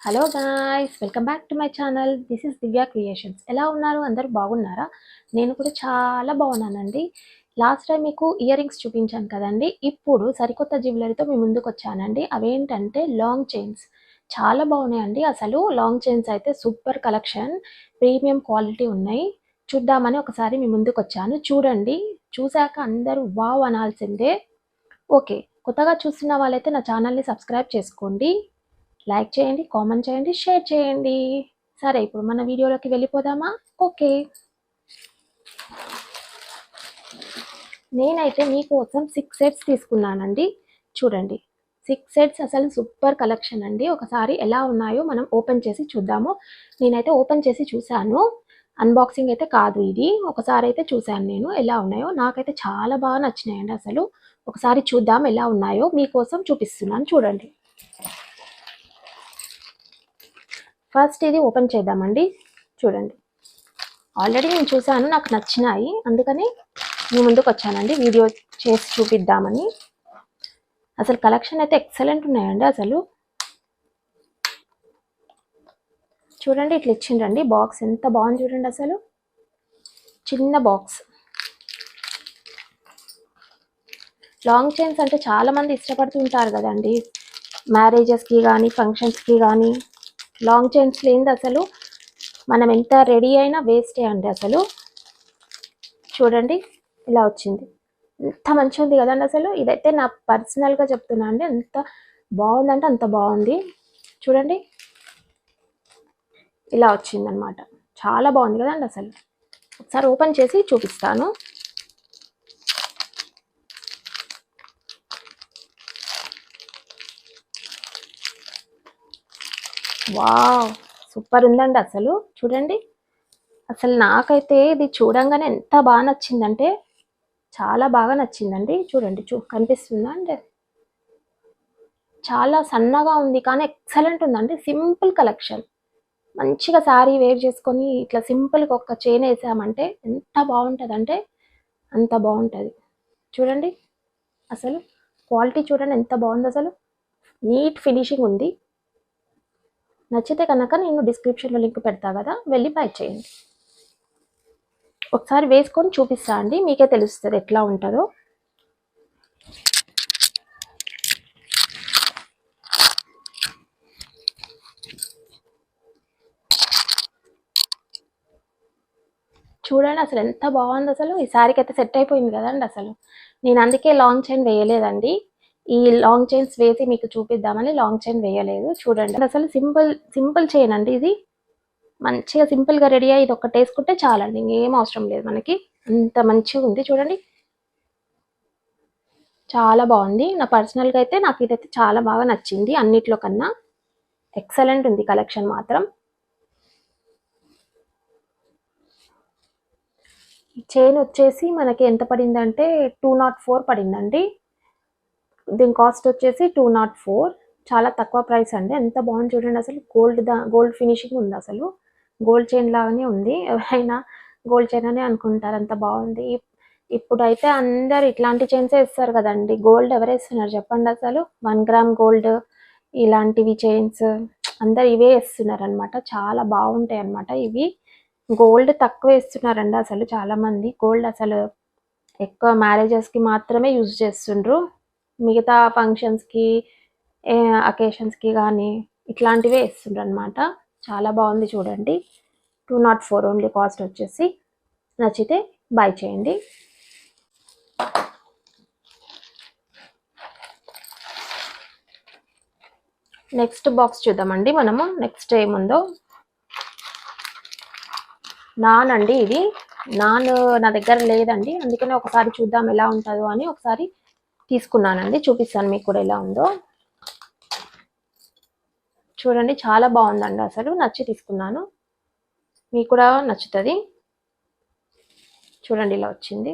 Hello guys, welcome back to my channel. This is Divya creations. ఎలా ఉన్నారు? అందరూ బాగున్నారా? నేను కూడా చాలా బాగున్నానండి. లాస్ట్ టైం మీకు ఇయర్ రింగ్స్ చూపించాను కదండి. ఇప్పుడు సరికొత్త జ్యువెలరీతో మీ ముందుకు వచ్చానండి. అవేంటంటే లాంగ్ చైన్స్. చాలా బాగున్నాయండి. అసలు లాంగ్ చైన్స్ అయితే సూపర్ కలెక్షన్, ప్రీమియం క్వాలిటీ ఉన్నాయి. చూద్దామని ఒకసారి మీ ముందుకు వచ్చాను. చూడండి, చూశాక అందరూ వావ్ అనాల్సిందే. ఓకే, కొత్తగా చూస్తున్న వాళ్ళైతే నా ఛానల్ని సబ్స్క్రైబ్ చేసుకోండి, లైక్ చేయండి, కామెంట్ చేయండి, షేర్ చేయండి. సరే, ఇప్పుడు మన వీడియోలోకి వెళ్ళిపోదామా? ఓకే, నేనైతే మీకోసం 6 సెట్స్ తీసుకున్నానండి. చూడండి, 6 సెట్స్ అసలు సూపర్ కలెక్షన్ అండి. ఒకసారి ఎలా ఉన్నాయో మనం ఓపెన్ చేసి చూద్దాము. నేనైతే ఓపెన్ చేసి చూశాను, అన్బాక్సింగ్ అయితే కాదు ఇది. ఒకసారి అయితే చూశాను నేను ఎలా ఉన్నాయో. నాకైతే చాలా బాగా నచ్చినాయండి. అసలు ఒకసారి చూద్దాం ఎలా ఉన్నాయో. మీకోసం చూపిస్తున్నాను, చూడండి. ఫస్ట్ ఇది ఓపెన్ చేద్దామండి. చూడండి, ఆల్రెడీ నేను చూశాను, నాకు నచ్చినాయి, అందుకని మీ ముందుకు వచ్చానండి వీడియో చేసి చూపిద్దామని. అసలు కలెక్షన్ అయితే ఎక్సలెంట్ ఉన్నాయండి. అసలు చూడండి, ఇట్లా ఇచ్చిండ్రండి బాక్స్. ఎంత బాగుంది చూడండి. అసలు చిన్న బాక్స్. లాంగ్ చైన్స్ అంటే చాలామంది ఇష్టపడుతుంటారు కదండి, మ్యారేజెస్కి కానీ ఫంక్షన్స్కి కానీ. లాంగ్ చైన్స్ లేనిది అసలు మనం ఎంత రెడీ అయినా వేస్టే అండి. అసలు చూడండి, ఇలా వచ్చింది. ఎంత మంచిగా ఉంది కదండి. అసలు ఇదైతే నా పర్సనల్గా చెప్తున్నా అండి, ఎంత బాగుందంటే అంత బాగుంది. చూడండి, ఇలా వచ్చిందనమాట. చాలా బాగుంది కదండి. అసలు ఒకసారి ఓపెన్ చేసి చూపిస్తాను. వావ్, సూపర్ ఉందండి. అసలు చూడండి, అసలు నాకైతే ఇది చూడంగానే ఎంత బాగా నచ్చిందంటే చాలా బాగా నచ్చిందండి. చూడండి, కనిపిస్తుందా అంటే చాలా సన్నగా ఉంది కానీ ఎక్సలెంట్ ఉందండి. Simple collection. మంచిగా శారీ వేర్ చేసుకొని ఇట్లా సింపుల్గా ఒక చైన్ వేసామంటే ఎంత బాగుంటుంది అంటే అంత బాగుంటుంది. చూడండి, అసలు క్వాలిటీ చూడండి ఎంత బాగుంది. అసలు నీట్ ఫినిషింగ్ ఉంది. నచ్చితే కనుక నేను డిస్క్రిప్షన్లో లింక్ పెడతా కదా, వెళ్ళి బై చేయండి. ఒకసారి వేసుకొని చూపిస్తా అండి, మీకే తెలుస్తుంది ఎట్లా ఉంటుందో. చూడండి, అసలు ఎంత బాగుంది. అసలు ఈ శారీకి అయితే సెట్ అయిపోయింది కదండి. అసలు నేను అందుకే లాంగ్ చైన్ వేయలేదండి. ఈ లాంగ్ చైన్స్ వేసి మీకు చూపిద్దామని లాంగ్ చైన్ వేయలేదు. చూడండి, అసలు సింపుల్ చైన్ అండి ఇది. మంచిగా సింపుల్గా రెడీ అయ్యి ఇది ఒక్కటి వేసుకుంటే చాలండి, ఇంకేం అవసరం లేదు మనకి. అంత మంచిగా ఉంది చూడండి. చాలా బాగుంది. నా పర్సనల్గా అయితే నాకు ఇదైతే చాలా బాగా నచ్చింది. అన్నిట్లో కన్నా ఎక్సలెంట్ ఉంది కలెక్షన్ మాత్రం. చైన్ వచ్చేసి మనకి ఎంత పడిందంటే 204 పడిందండి. దీని కాస్ట్ వచ్చేసి 204. చాలా తక్కువ ప్రైస్ అండి. ఎంత బాగుంది చూడండి. అసలు గోల్డ్ ఫినిషింగ్ ఉంది. అసలు గోల్డ్ చైన్ లాగానే ఉంది. ఎవరైనా గోల్డ్ చైన్ అనే అనుకుంటారు, అంత బాగుంది. ఇప్పుడైతే అందరు ఇట్లాంటి చైన్సే ఇస్తారు కదండి. గోల్డ్ ఎవరు వేస్తున్నారు చెప్పండి. అసలు 1 గ్రామ్ గోల్డ్ ఇలాంటివి చైన్స్ అందరు ఇవే వేస్తున్నారు అనమాట. చాలా బాగుంటాయి అనమాట ఇవి. గోల్డ్ తక్కువ వేస్తున్నారండి అసలు చాలామంది. గోల్డ్ అసలు ఎక్కువ మ్యారేజెస్కి మాత్రమే యూజ్ చేస్తుండ్రు. మిగతా ఫంక్షన్స్కి అకేషన్స్కి కానీ ఇట్లాంటివే వేస్తుండ్రు అనమాట. చాలా బాగుంది చూడండి. 204 ఓన్లీ కాస్ట్ వచ్చేసి. నచ్చితే బై చేయండి. నెక్స్ట్ బాక్స్ చూద్దామండి మనము. నెక్స్ట్ ఏముందో. నాన్ అండి ఇది. నాన్ నా దగ్గర లేదండి, అందుకనే ఒకసారి చూద్దాం ఎలా ఉంటుందో అని ఒకసారి తీసుకున్నానండి. చూపిస్తాను మీకు కూడా ఎలా ఉందో. చూడండి, చాలా బాగుందండి. అసలు నచ్చి తీసుకున్నాను, మీకు కూడా నచ్చుతుంది. చూడండి, ఇలా వచ్చింది.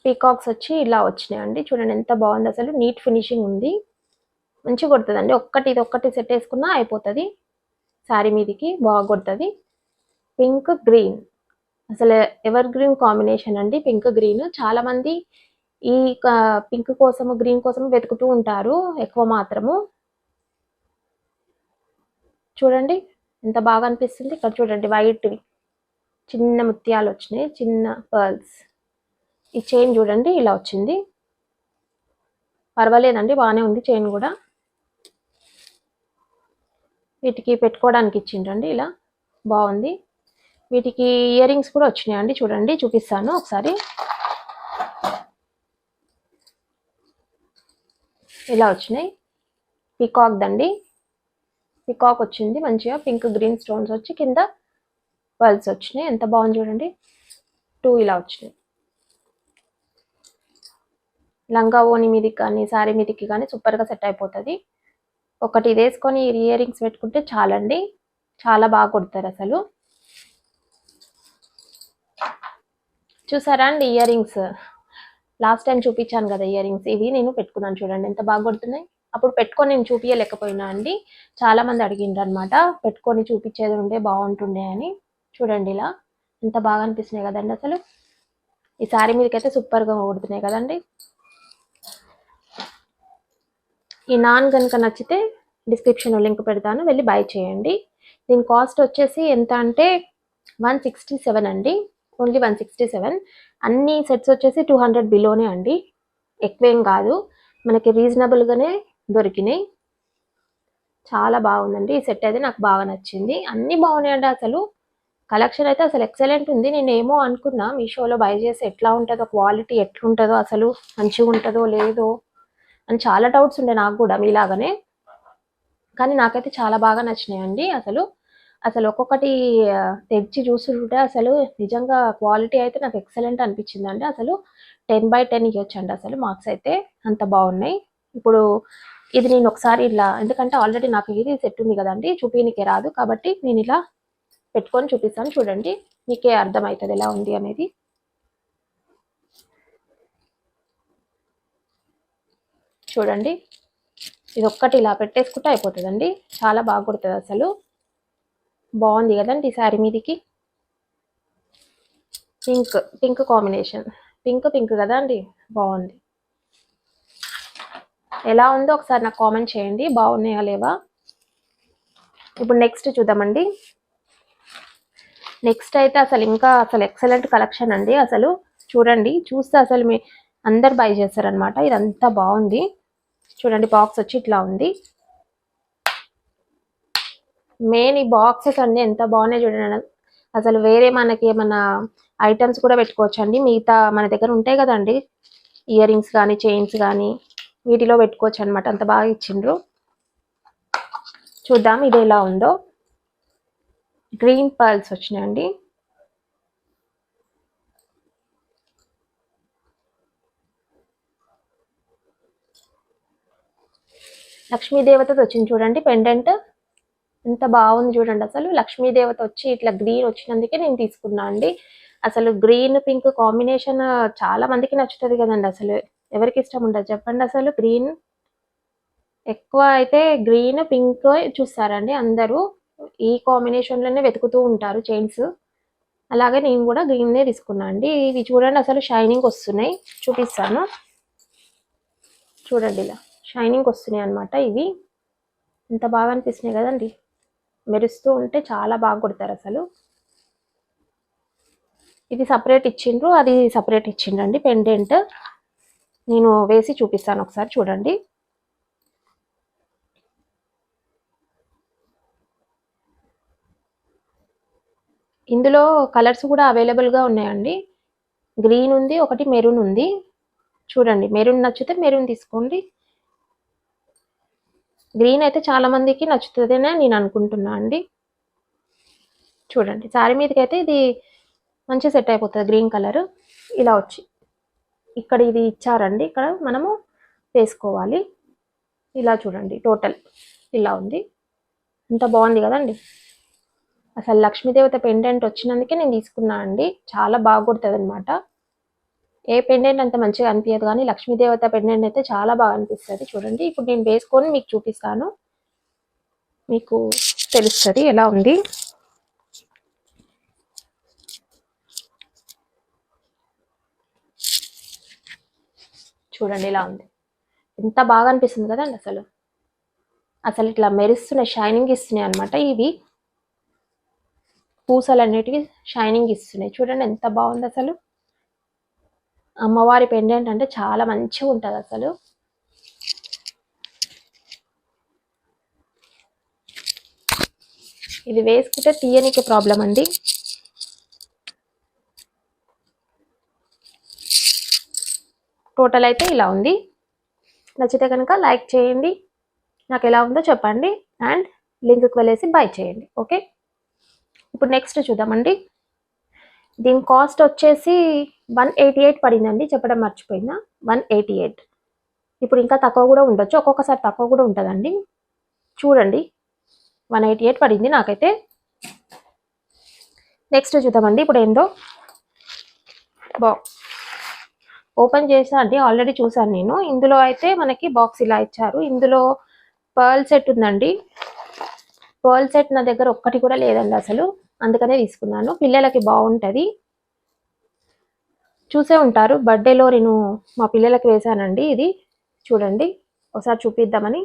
పీకాక్స్ వచ్చి ఇలా వచ్చినాయండి. చూడండి ఎంత బాగుంది. అసలు నీట్ ఫినిషింగ్ ఉంది. మంచిగా కొడుతుందండి. ఇది ఒక్కటి సెట్ వేసుకున్నా అయిపోతుంది. శారీ మీదికి బాగా కొడుతుంది. పింక్ గ్రీన్, అసలు ఎవర్ గ్రీన్ కాంబినేషన్ అండి పింక్ గ్రీన్. చాలామంది ఈ పింక్ కోసము గ్రీన్ కోసం వెతుకుతూ ఉంటారు ఎక్కువ మాత్రము. చూడండి ఎంత బాగా అనిపిస్తుంది. ఇక్కడ చూడండి వైట్వి చిన్న ముత్యాలు వచ్చినాయి, చిన్న పర్ల్స్. ఈ చైన్ చూడండి ఇలా వచ్చింది, పర్వాలేదండి, బాగానే ఉంది చైన్ కూడా. వీటికి పెట్టుకోవడానికి ఇచ్చిండ్రండి, ఇలా బాగుంది. వీటికి ఇయర్ రింగ్స్ కూడా వచ్చినాయండి, చూడండి చూపిస్తాను ఒకసారి. ఇలా వచ్చినాయి, పీకాక్ దండి, పీకాక్ వచ్చింది మంచిగా, పింక్ గ్రీన్ స్టోన్స్ వచ్చి కింద పర్ల్స్ వచ్చినాయి. ఎంత బాగుంది చూడండి. 2 ఇలా వచ్చినాయి. లంగా ఓని మీదకి కానీ శారీ మీదకి కానీ సూపర్గా సెట్ అయిపోతుంది. ఒకటి ఇది వేసుకొని ఇయర్ రింగ్స్ పెట్టుకుంటే చాలండి, చాలా బాగా కొడతారు అసలు. చూసారా అండి ఇయర్ రింగ్స్, లాస్ట్ టైం చూపించాను కదా ఇయర్ రింగ్స్, ఇవి నేను పెట్టుకున్నాను చూడండి ఎంత బాగా కొడుతున్నాయి. అప్పుడు పెట్టుకొని నేను చూపించలేకపోయినా అండి, చాలా మంది అడిగిండ్రు అనమాట, పెట్టుకొని చూపించేది ఉండే బాగుంటుండే అని. చూడండి ఇలా ఎంత బాగా అనిపిస్తున్నాయి కదండి అసలు. ఈ శారీ మీదకైతే సూపర్గా కొడుతున్నాయి కదండి. ఈ నాన్ కనుక నచ్చితే డిస్క్రిప్షన్లో లింక్ పెడతాను, వెళ్ళి బై చేయండి. దీని కాస్ట్ వచ్చేసి ఎంత అంటే 167 అండి, ఓన్లీ 167. అన్ని సెట్స్ వచ్చేసి 200 బిలోనే అండి, ఎక్కువేం కాదు, మనకి రీజనబుల్గానే దొరికినాయి. చాలా బాగుందండి ఈ సెట్ అయితే, నాకు బాగా నచ్చింది. అన్నీ బాగున్నాయండి అసలు, కలెక్షన్ అయితే అసలు ఎక్సలెంట్ ఉంది. నేనేమో అనుకున్నా మీషోలో బై చేసి ఎట్లా ఉంటుందో, క్వాలిటీ ఎట్లుంటుందో, అసలు మంచిగా ఉంటుందో లేదో అని చాలా డౌట్స్ ఉండే నాకు కూడా మీలాగానే. కానీ నాకైతే చాలా బాగా నచ్చినాయండి అసలు. అసలు ఒక్కొక్కటి తెచ్చి చూస్తుంటే అసలు నిజంగా క్వాలిటీ అయితే నాకు ఎక్సలెంట్ అనిపించిందండి. అసలు 10/10 ఇవ్వచ్చండి అసలు, మార్క్స్ అయితే అంత బాగున్నాయి. ఇప్పుడు ఇది నేను ఒకసారి ఇలా, ఎందుకంటే ఆల్రెడీ నాకు ఇది సెట్ ఉంది కదండి, చూపించనికే రాదు కాబట్టి నేను ఇలా పెట్టుకొని చూపిస్తాను, చూడండి మీకే అర్థమవుతుంది ఎలా ఉంది అనేది. చూడండి ఇది ఒక్కటి ఇలా పెట్టేసుకుంటే అయిపోతుందండి, చాలా బాగా కుడుతుంది అసలు. బాగుంది కదండి ఈ శారీ మీదికి. పింక్ కాంబినేషన్, పింక్ కదా అండి, బాగుంది. ఎలా ఉందో ఒకసారి నాకు కామెంట్ చేయండి, బాగున్నాయా లేవా. ఇప్పుడు నెక్స్ట్ చూద్దామండి. నెక్స్ట్ అయితే అసలు ఇంకా అసలు ఎక్సలెంట్ కలెక్షన్ అండి అసలు. చూడండి, చూస్తే అసలు మీ అందరు బై చేస్తారనమాట, ఇదంతా బాగుంది. చూడండి బాక్స్ వచ్చి ఇట్లా ఉంది. మెయిన్ ఈ బాక్సెస్ అన్నీ ఎంత బాగున్నాయి చూడండి అసలు. వేరే మనకి ఏమన్నా ఐటమ్స్ కూడా పెట్టుకోవచ్చు అండి, మిగతా మన దగ్గర ఉంటాయి కదండి ఇయర్ రింగ్స్ కానీ చైన్స్ కానీ, వీటిలో పెట్టుకోవచ్చు అనమాట, అంత బాగా ఇచ్చిండ్రు. చూద్దాం ఇది ఎలా ఉందో. గ్రీన్ పర్ల్స్ వచ్చినాయండి, లక్ష్మీదేవతది వచ్చింది చూడండి పెండెంట్, ఎంత బాగుంది చూడండి అసలు. లక్ష్మీదేవత వచ్చి ఇట్లా గ్రీన్ వచ్చినందుకే నేను తీసుకున్నా అండి. అసలు గ్రీన్ పింక్ కాంబినేషన్ చాలా మందికి నచ్చుతుంది కదండి, అసలు ఎవరికి ఇష్టం ఉండదు చెప్పండి. అసలు గ్రీన్ ఎక్కువ అయితే గ్రీన్ పింక్ చూస్తారండి అందరూ, ఈ కాంబినేషన్లోనే వెతుకుతూ ఉంటారు చైన్స్. అలాగే నేను కూడా గ్రీన్నే తీసుకున్నా అండి. ఇవి చూడండి అసలు షైనింగ్ వస్తున్నాయి, చూపిస్తాను చూడండి. ఇలా షైనింగ్ వస్తున్నాయి అనమాట ఇవి, ఎంత బాగా అనిపిస్తున్నాయి కదండి, మెరుస్తూ ఉంటే చాలా బాగా కొడతారు అసలు. ఇది సపరేట్ ఇచ్చిండ్రు, అది సపరేట్ ఇచ్చిండ్రండి పెండెంట్. నేను వేసి చూపిస్తాను ఒకసారి చూడండి. ఇందులో కలర్స్ కూడా అవైలబుల్గా ఉన్నాయండి, గ్రీన్ ఉంది, ఒకటి మెరూన్ ఉంది. చూడండి మెరూన్ నచ్చితే మెరూన్ తీసుకోండి. గ్రీన్ అయితే చాలా మందికి నచ్చుతుందనే నేను అనుకుంటున్నా అండి. చూడండి శారీ మీదకి అయితే ఇది మంచి సెట్ అయిపోతుంది, గ్రీన్ కలర్ ఇలా వచ్చి ఇక్కడ ఇది ఇచ్చారండి, ఇక్కడ మనము వేసుకోవాలి. ఇలా చూడండి టోటల్ ఇలా ఉంది, ఎంత బాగుంది కదండి. అసలు లక్ష్మీదేవత పెండెంట్ వచ్చినందుకే నేను తీసుకున్నా అండి, చాలా బాగా కొడుతుంది అనమాట. ఏ పెండెంట్ అంత మంచిగా అనిపించదు కానీ లక్ష్మీదేవత పెండెంట్ అయితే చాలా బాగా అనిపిస్తుంది. చూడండి ఇప్పుడు నేను వేసుకొని మీకు చూపిస్తాను, మీకు తెలుస్తుంది ఎలా ఉంది. చూడండి ఇలా ఉంది. ఎంత బాగా అనిపిస్తుంది కదండి అసలు. అసలు ఇట్లా మెరుస్తున్నాయి, షైనింగ్ ఇస్తున్నాయి అనమాట. ఇవి పూసలు అనేటివి షైనింగ్ ఇస్తున్నాయి. చూడండి ఎంత బాగుంది అసలు. అమ్మవారి పెండెంట్ అంటే చాలా మంచిగా ఉంటుంది అసలు. ఇది వేసుకుంటే తీయనికి ప్రాబ్లం అండి. టోటల్ అయితే ఇలా ఉంది. నచ్చితే కనుక లైక్ చేయండి, నాకు ఎలా ఉందో చెప్పండి, అండ్ లింక్కి వెళ్ళేసి బై చేయండి. ఓకే, ఇప్పుడు నెక్స్ట్ చూద్దామండి. దీని కాస్ట్ వచ్చేసి 188 పడిందండి, చెప్పడం మర్చిపోయినా. 188. ఇప్పుడు ఇంకా తక్కువ కూడా ఉండొచ్చు, ఒక్కొక్కసారి తక్కువ కూడా ఉంటుందండి. చూడండి 188 పడింది నాకైతే. నెక్స్ట్ చూద్దామండి ఇప్పుడు ఏందో. బాక్స్ ఓపెన్ చేసా అండి, ఆల్రెడీ చూసాను నేను. ఇందులో అయితే మనకి బాక్స్ ఇలా ఇచ్చారు. ఇందులో పర్ల్ సెట్ ఉందండి. పర్ల్ సెట్ నా దగ్గర ఒక్కటి కూడా లేదండి అసలు, అందుకనే తీసుకున్నాను. పిల్లలకి బాగుంటుంది. చూసే ఉంటారు, బర్త్డేలో నేను మా పిల్లలకి వేశానండి ఇది. చూడండి ఒకసారి చూపిద్దామని.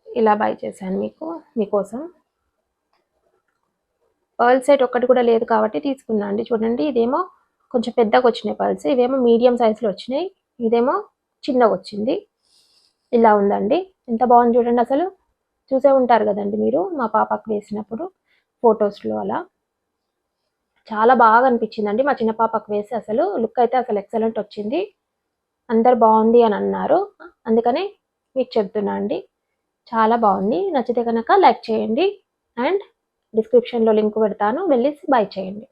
ఇలా బై చేశాను మీకోసం. పర్ల్ సెట్ ఒక్కటి కూడా లేదు కాబట్టి తీసుకున్నా అండి. చూడండి ఇదేమో కొంచెం పెద్దగా వచ్చినాయి పర్ల్స్, ఇవేమో మీడియం సైజులో వచ్చినాయి, ఇదేమో చిన్నగా వచ్చింది. ఇలా ఉందండి, ఎంత బాగుంది చూడండి అసలు. చూసే ఉంటారు కదండి మీరు మా పాపకు వేసినప్పుడు ఫొటోస్లో. అలా చాలా బాగా అనిపించిందండి మా చిన్న పాపకు వేసి. అసలు లుక్ అయితే అసలు ఎక్సలెంట్ వచ్చింది, అందరు బాగుంది అని అన్నారు, అందుకని మీకు చెప్తున్నా అండి. చాలా బాగుంది. నచ్చితే కనుక లైక్ చేయండి, అండ్ డిస్క్రిప్షన్లో లింక్ పెడతాను, వెళ్ళి బై చేయండి.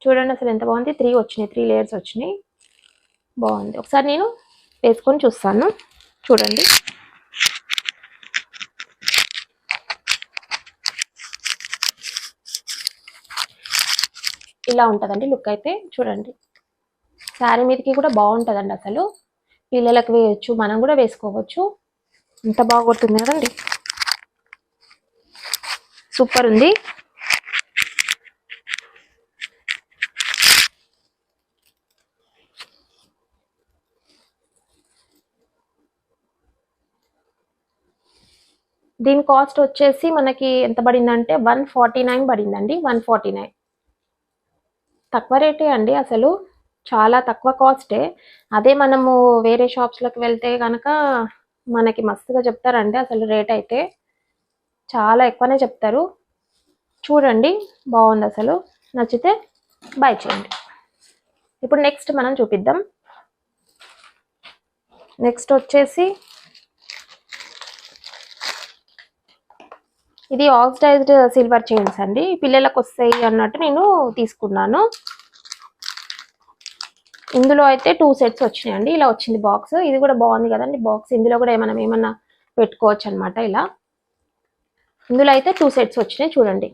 చూడండి అసలు ఎంత బాగుంది. 3 వచ్చినాయి, 3 లేయర్స్ వచ్చినాయి, బాగుంది. ఒకసారి నేను వేసుకొని చూస్తాను, చూడండి. ఇలా ఉంటుందండి లుక్ అయితే. చూడండి శారీ మీదకి కూడా బాగుంటుందండి అసలు. పిల్లలకు వేయచ్చు, మనం కూడా వేసుకోవచ్చు. ఎంత బాగా కొడుతుంది కదండి, సూపర్ ఉంది. దీని కాస్ట్ వచ్చేసి మనకి ఎంత పడిందంటే 149 పడిందండి. 149 తక్కువ రేటే అండి అసలు, చాలా తక్కువ కాస్టే. అదే మనము వేరే షాప్స్లోకి వెళ్తే కనుక మనకి మస్తుగా చెప్తారండి అసలు. రేట్ అయితే చాలా ఎక్కువనే చెప్తారు. చూడండి బాగుంది అసలు, నచ్చితే బై చేయండి. ఇప్పుడు నెక్స్ట్ మనం చూపిద్దాం. నెక్స్ట్ వచ్చేసి ఇది ఆక్సిడైజ్డ్ సిల్వర్ చైన్స్ అండి, పిల్లలకు వస్తాయి అన్నట్టు నేను తీసుకున్నాను. ఇందులో అయితే 2 సెట్స్ వచ్చినాయండి. ఇలా వచ్చింది బాక్స్, ఇది కూడా బాగుంది కదండి బాక్స్. ఇందులో కూడా ఏమన్నా పెట్టుకోవచ్చు అనమాట ఇలా. ఇందులో అయితే 2 సెట్స్ వచ్చినాయి చూడండి.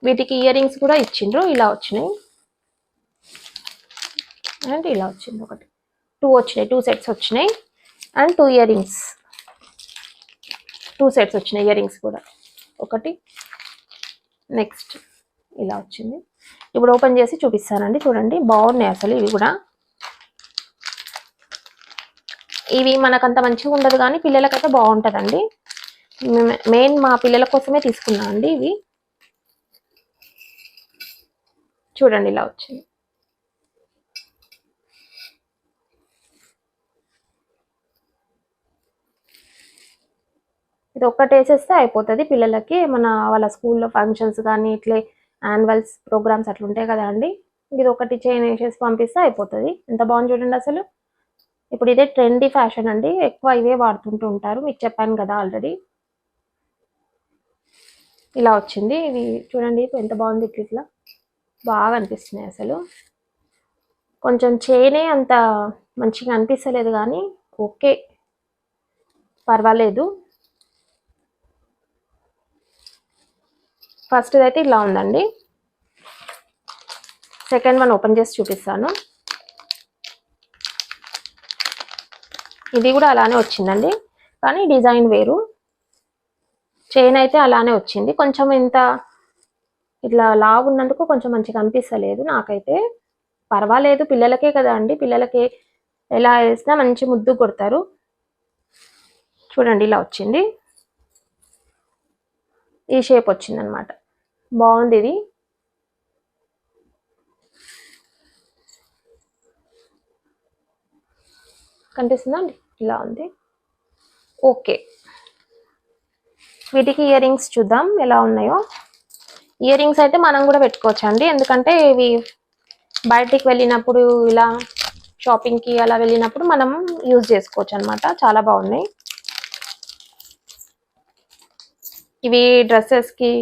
వీటికి ఇయర్ రింగ్స్ కూడా ఇచ్చిండ్రు, ఇలా వచ్చినాయి, అండ్ ఇలా వచ్చింది ఒకటి. 2 వచ్చినాయి, 2 సెట్స్ వచ్చినాయి, అండ్ 2 ఇయర్ రింగ్స్, 2 సెట్స్ వచ్చినాయి ఇయర్ రింగ్స్ కూడా ఒకటి. నెక్స్ట్ ఇలా వచ్చింది. ఇప్పుడు ఓపెన్ చేసి చూపిస్తానండి. చూడండి బాగున్నాయి అసలు. ఇవి కూడా, ఇవి మనకంత మంచిగా ఉండదు కానీ పిల్లలకైతే బాగుంటుందండి. మెయిన్ మా పిల్లల కోసమే తీసుకున్నా అండి ఇవి. చూడండి ఇలా వచ్చింది. ఇది ఒక్కటి వేసేస్తే అయిపోతుంది పిల్లలకి. వాళ్ళ స్కూల్లో ఫంక్షన్స్ కానీ ఇట్లే యాన్యువల్స్ ప్రోగ్రామ్స్ అట్లా ఉంటాయి కదా అండి, ఇది ఒకటి చైన్ వేసేసి పంపిస్తే అయిపోతుంది. ఎంత బాగుంది చూడండి అసలు. ఇప్పుడు ఇదే ట్రెండీ ఫ్యాషన్ అండి, ఎక్కువ ఇవే వాడుతుంటూ ఉంటారు, మీకు చెప్పాను కదా ఆల్రెడీ. ఇలా వచ్చింది. ఇవి చూడండి ఎంత బాగుంది, ఇట్లా బాగా అనిపిస్తున్నాయి అసలు. కొంచెం చైనే అంత మంచిగా అనిపిస్తలేదు కానీ ఓకే, పర్వాలేదు. ఫస్ట్ అయితే ఇలా ఉందండి. సెకండ్ వన్ ఓపెన్ చేసి చూపిస్తాను. ఇది కూడా అలానే వచ్చిందండి, కానీ డిజైన్ వేరు. చైన్ అయితే అలానే వచ్చింది, కొంచెం ఇంత ఇట్లా లావు ఉన్నందుకు కొంచెం మంచిగా అనిపిస్తలేదు నాకైతే. పర్వాలేదు, పిల్లలకే కదా అండి, పిల్లలకి ఎలా వేసినా మంచి ముద్దు కొడతారు. చూడండి ఇలా వచ్చింది, ఈ షేప్ వచ్చింది అనమాట. బాగుంది ఇది. కనిపిస్తుందా అండి, ఇలా ఉంది. ఓకే, వీటికి ఇయర్ రింగ్స్ చూద్దాం ఎలా ఉన్నాయో. ఇయర్ రింగ్స్ అయితే మనం కూడా పెట్టుకోవచ్చు అండి, ఎందుకంటే ఇవి బయటికి వెళ్ళినప్పుడు ఇలా షాపింగ్కి అలా వెళ్ళినప్పుడు మనం యూజ్ చేసుకోవచ్చు అనమాట. చాలా బాగున్నాయి ఇవి. డ్రెస్సెస్కి,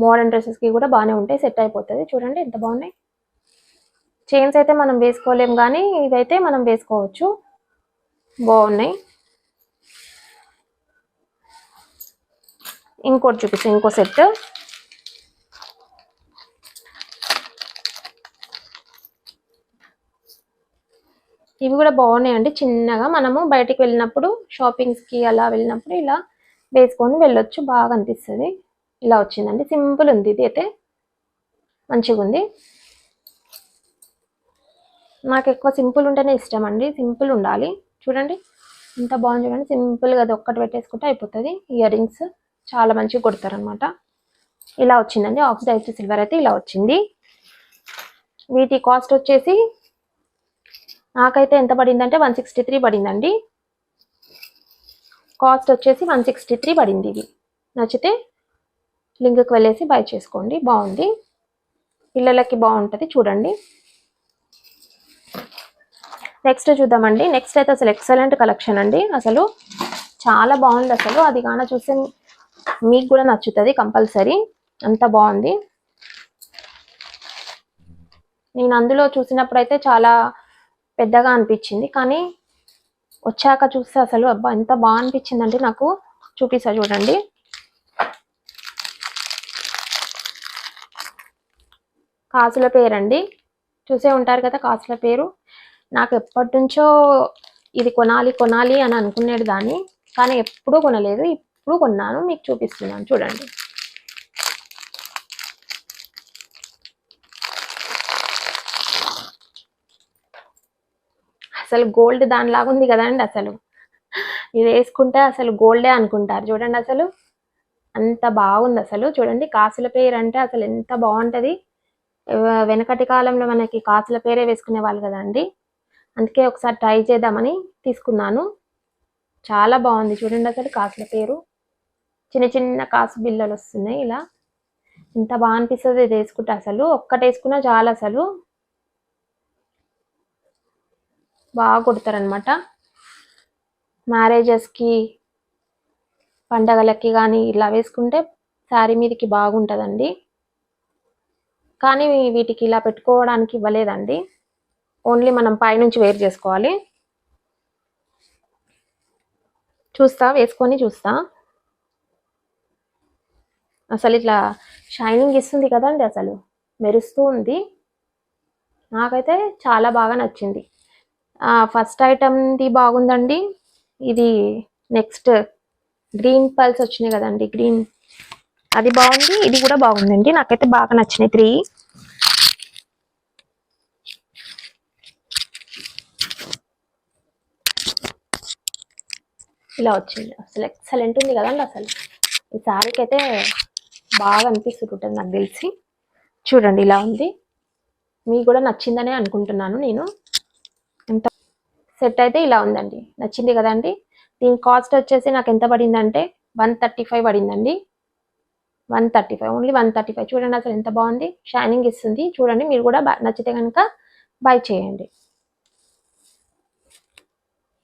మోడర్న్ డ్రెస్సెస్కి కూడా బాగానే ఉంటాయి, సెట్ అయిపోతుంది. చూడండి ఎంత బాగున్నాయి. చైన్స్ అయితే మనం వేసుకోలేం, కానీ ఇవైతే మనం వేసుకోవచ్చు, బాగున్నాయి. ఇంకోటి చూపిస్తాను, ఇంకో సెట్. ఇవి కూడా బాగున్నాయండి, చిన్నగా మనము బయటికి వెళ్ళినప్పుడు షాపింగ్స్కి అలా వెళ్ళినప్పుడు ఇలా వేసుకొని వెళ్ళొచ్చు, బాగా అనిపిస్తుంది. ఇలా వచ్చిందండి, సింపుల్ ఉంది, ఇది అయితే మంచిగా ఉంది. నాకు ఎక్కువ సింపుల్ ఉంటేనే ఇష్టం అండి, సింపుల్ ఉండాలి. చూడండి ఎంత బాగుంది, చూడండి సింపుల్గా అది ఒక్కటి పెట్టేసుకుంటే అయిపోతుంది. ఇయర్ రింగ్స్ చాలా మంచిగా కొడతారనమాట. ఇలా వచ్చిందండి, ఆక్సిడైజ్డ్ సిల్వర్ అయితే ఇలా వచ్చింది. వీటి కాస్ట్ వచ్చేసి నాకైతే ఎంత పడిందంటే 163 పడిందండి. కాస్ట్ వచ్చేసి 163 పడింది. ఇది నచ్చితే లింక్కి వెళ్ళేసి బై చేసుకోండి, బాగుంది, పిల్లలకి బాగుంటుంది. చూడండి నెక్స్ట్ చూద్దామండి. నెక్స్ట్ అయితే అసలు ఎక్సలెంట్ కలెక్షన్ అండి, అసలు చాలా బాగుంది. అసలు అది కానీ చూస్తే మీకు కూడా నచ్చుతుంది కంపల్సరీ, అంత బాగుంది. నేను అందులో చూసినప్పుడు అయితే చాలా పెద్దగా అనిపించింది, కానీ వచ్చాక చూస్తే అసలు అబ్బా ఎంత బాగా అనిపించిందంటే నాకు. చూపిస్తా చూడండి. కాసుల పేరు అండి, చూసే ఉంటారు కదా కాసుల పేరు. నాకు ఎప్పటి నుంచో ఇది కొనాలి కొనాలి అని అనుకునేది దాన్ని, కానీ ఎప్పుడూ కొనలేదు, ఇప్పుడు కొన్నాను. మీకు చూపిస్తున్నాను చూడండి. అసలు గోల్డ్ దానిలాగా ఉంది కదండి, అసలు ఇది వేసుకుంటే అసలు గోల్డే అనుకుంటారు. చూడండి అసలు అంత బాగుంది. అసలు చూడండి, కాసుల పేరు అంటే అసలు ఎంత బాగుంటుంది. వెనకటి కాలంలో మనకి కాసుల పేరే వేసుకునే వాళ్ళు కదండి, అందుకే ఒకసారి ట్రై చేద్దామని తీసుకున్నాను. చాలా బాగుంది చూడండి, అసలు కాసుల పేరు చిన్న చిన్న కాసు బిళ్ళలు వస్తున్నాయి ఇలా. ఎంత బాగా అనిపిస్తుంది ఇది వేసుకుంటే, అసలు ఒక్కటి వేసుకున్నా చాలా, అసలు బాగా కుడతారనమాట. మ్యారేజెస్కి, పండగలకి కానీ ఇలా వేసుకుంటే శారీ మీదకి బాగుంటుందండి. కానీ వీటికి ఇలా పెట్టుకోవడానికి ఇవ్వలేదండి, ఓన్లీ మనం పైనుంచి వేర్ చేసుకోవాలి. చూస్తా, వేసుకొని చూస్తా. అసలు ఇట్లా షైనింగ్ ఇస్తుంది కదండి, అసలు మెరుస్తూ ఉంది. నాకైతే చాలా బాగా నచ్చింది. ఫస్ట్ ఐటమ్ది బాగుందండి. ఇది నెక్స్ట్ గ్రీన్ పల్స్ వచ్చినాయి కదండి, గ్రీన్ అది బాగుంది. ఇది కూడా బాగుందండి, నాకైతే బాగా నచ్చినాయి 3. ఇలా వచ్చింది, అసలు ఎక్సలెంట్ ఉంది కదండి. అసలు ఈ శారీకి అయితే బాగా అనిపిస్తుంటుంది నాకు తెలిసి. చూడండి ఇలా ఉంది, మీకు కూడా నచ్చిందనే అనుకుంటున్నాను నేను. ఎంత సెట్ అయితే ఇలా ఉందండి, నచ్చింది కదండి. దీని కాస్ట్ వచ్చేసి నాకు ఎంత పడిందంటే 135 పడిందండి. 135, ఓన్లీ 135. చూడండి అసలు ఎంత బాగుంది, షైనింగ్ ఇస్తుంది. చూడండి మీరు కూడా నచ్చితే కనుక బై చేయండి.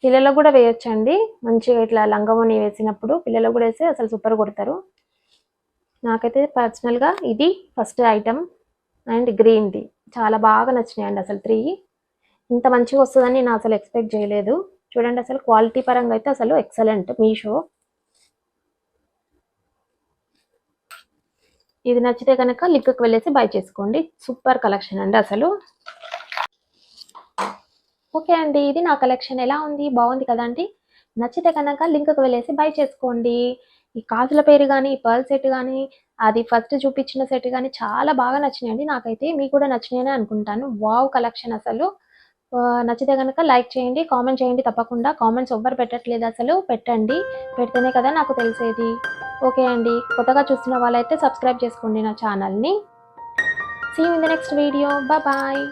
పిల్లలకు కూడా వేయొచ్చండి, మంచిగా ఇట్లా లంగవోని వేసినప్పుడు పిల్లలకు కూడా వేస్తే అసలు సూపర్ కొడతారు. నాకైతే పర్సనల్గా ఇది ఫస్ట్ ఐటమ్ అండ్ గ్రీన్ది చాలా బాగా నచ్చినాయండి. అసలు 3 ఇంత మంచిగా వస్తుందని నేను అసలు ఎక్స్పెక్ట్ చేయలేదు. చూడండి అసలు క్వాలిటీ పరంగా అయితే అసలు ఎక్సలెంట్. మీషో ఇది నచ్చితే కనుక లింక్కి వెళ్ళేసి బై చేసుకోండి, సూపర్ కలెక్షన్ అండి అసలు. ఓకే అండి, ఇది నా కలెక్షన్ ఎలా ఉంది, బాగుంది కదండి. నచ్చితే కనుక లింక్కి వెళ్ళేసి బై చేసుకోండి. ఈ కాసుల పేరు కానీ ఈ పర్ల్ సెట్ కానీ అది ఫస్ట్ చూపించిన సెట్ కానీ చాలా బాగా నచ్చినాయండి నాకైతే. మీకు కూడా నచ్చినాయని అనుకుంటాను. వావ్ కలెక్షన్ అసలు. నచ్చితే కనుక లైక్ చేయండి, కామెంట్ చేయండి తప్పకుండా. కామెంట్స్ ఎవ్వరు పెట్టట్లేదు అసలు, పెట్టండి. పెడితేనే కదా నాకు తెలిసేది. ఓకే అండి, కొత్తగా చూస్తున్న వాళ్ళైతే సబ్స్క్రైబ్ చేసుకోండి నా ఛానల్ని. See you in the next video. Bye.